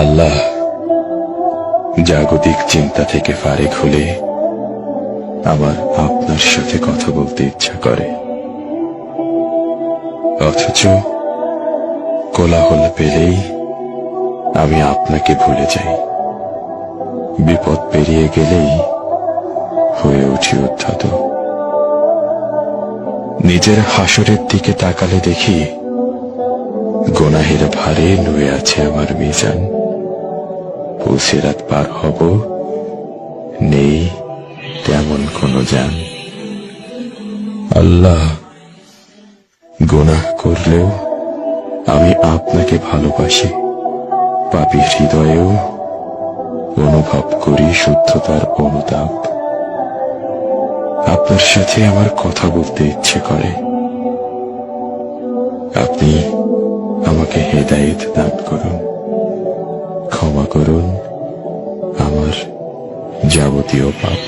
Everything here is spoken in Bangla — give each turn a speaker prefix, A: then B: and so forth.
A: আল্লাহ, জাগতিক চিন্তা থেকে ফারেক হলে আমার আপনার সাথে কথা বলতে ইচ্ছা করে, অথচ কোলাহল পেলেই আমি আপনাকে ভুলে যাই। বিপদ পেরিয়ে গেলেই হয়ে উঠি উদ্ধত। নিজের হাসরের দিকে তাকালে দেখি গুনাহের ভারে নুয়ে আছে আমার মিজান। পুলসিরাত পার হব, নেই তেমন কোনো জান। আল্লাহ, গুনাহ করলেও আমি আপনাকে ভালোবাসি। পাপী হৃদয়েও অনুভব করি শুদ্ধতার অনুতাপ। আপনার সাথে আমার কথা বলতে ইচ্ছে করে। আপনি আমাকে হেদায়েত দান করুন, ক্ষমা করুন আমার যাবতীয় পাপ।